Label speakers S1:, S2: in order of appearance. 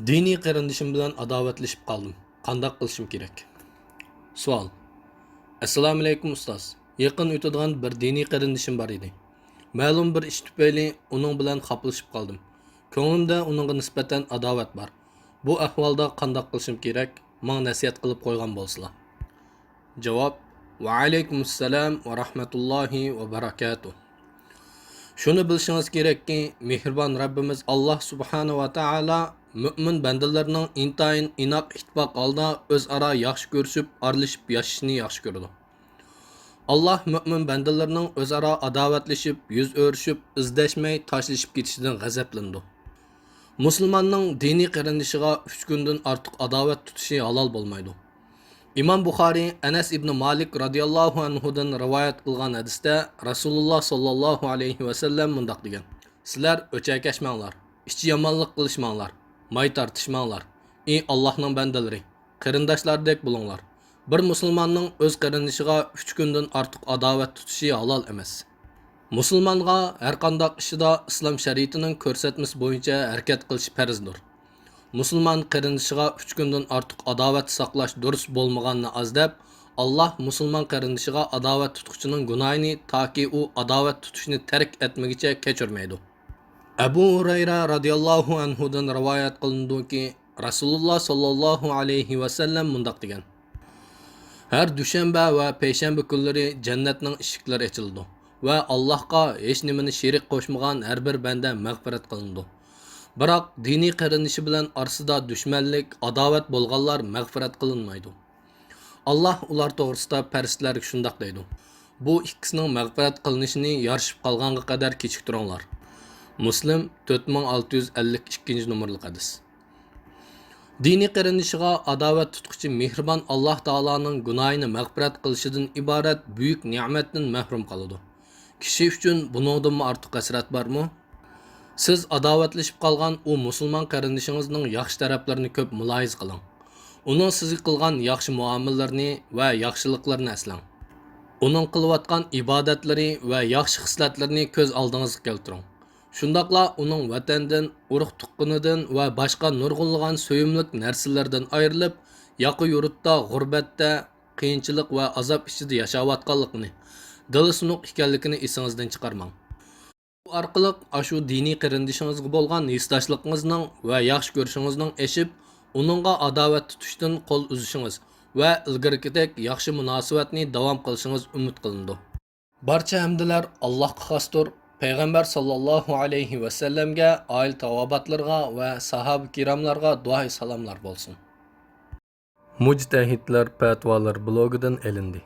S1: Diniy qarindishim bilan adovatlashib qoldim. Qandoq qilishim kerak? Savol. Assalomu alaykum ustoz. Yaqin o'tadigan bir diniy qarindishim bor edi. Ma'lum bir ish tufayli uning bilan xaplashib qoldim. Ko'nglimda uningga nisbatan adovat bor. Bu ahvolda qandoq qilishim kerak? Menga nasihat qilib qo'ygan bo'lsizlar. Javob. Va alaykum assalom va rahmatullohi va barakatuh. Shuni bilishingiz kerakki, mehribon Rabbimiz Alloh subhanahu va taolo mo'min bandalarning intayin inoq ittifoq holda o'zaro yaxshi ko'rishib, aralashib yashashni yaxshi ko'radi. Alloh mo'min bandalarning o'zaro adovatlashib, yuz o'rishib, izdashmay tashlashib ketishidan g'azablandi. Musulmonning diniy qarindishiga 3 kundan ortiq adovat tutishi halol bo'lmaydi. İmam Buxoriy Anas ibn Malik radhiyallohu anhudan rivoyat qilgan hadisda Rasululloh sallallohu alayhi va sallam mundaq degan: "Sizlar o'chakashmanglar, ichki yomonlik qilishmanglar, may tortishmanglar. Ey Allohning bandalari, qarindoshlaridek bo'linglar. Bir musulmonning o'z qarindishiga 3 kundan ortiq adovat tutishi halol emas." Musulmonga har qanday ishida islom shariatining ko'rsatmasi bo'yicha harakat qilish farzdir. Musulmon qarindishiga 3 kundan ortiq adovat saqlash durust bo'lmaganini azdab, Alloh musulmon qarindishiga adovat tutquchining gunohini toki u adovat tutishni tark etmagicha kechirmaydi. Abu Hurayra radhiyallohu anhudan rivoyat qilindiki, Rasululloh sallallohu alayhi va sallam mundaq degan: "Har dushanba va payshanba kunlari jannatning eshiklari ochildi va Allohga hech nimani sherik qo'shmagan har bir banda mag'firat qilindi. Biroq diniy qarindishi bilan orasida dushmanlik, adovat bo'lganlar mag'firat qilinmaydi. Alloh ular to'g'risida farishtalarga shundoq deydi: Bu ikkisining mag'firat qilinishini yarashib qolganga qadar kechiktiringlar." Muslim 4652 nomerli hadis. Diniy qarindishiga adovat tutquchi mehribon Alloh taoloning gunohini mag'firat qilishidan iborat buyuk ne'matdan mahrum qoladi. Kishi uchun buningdan ortiq hasrat bormi? Siz adovatlashib qolgan u musulmon qarindishingizning yaxshi taraflarini ko'p muloyiz qiling. Uning sizga qilgan yaxshi muomalalarni va yaxshiliklarini aslang. Uning qilayotgan ibodatlari va yaxshi xislatlarini ko'z oldingizga keltiring. Shundaqla uning vatandan, urug' tuqqanidan va boshqa nurg'unlagan so'yimlik narsalardan ayrilib, yaqi yurtda, g'urbatda, qiyinchilik va azob ichida yashayotganligini, dili sunuq ekanligini esingizdan chiqarmang. Bu orqali ashu diniy qarindishingizga bo'lgan hissdoshligingizning va yaxshi ko'rishingizning eshib, uningga adovat tutishdan qo'l uzishingiz va ilgarigidek yaxshi munosabatni davom qilishingiz umid qilindi. Barcha hamdlar Allohga xosdir. Payg'ambar sallallohu alayhi va sallamga, oil tavobatlarga va sahoba kiromlarga duo salomlar bo'lsin. Mujtahidlar fatvolar blogidan elindi.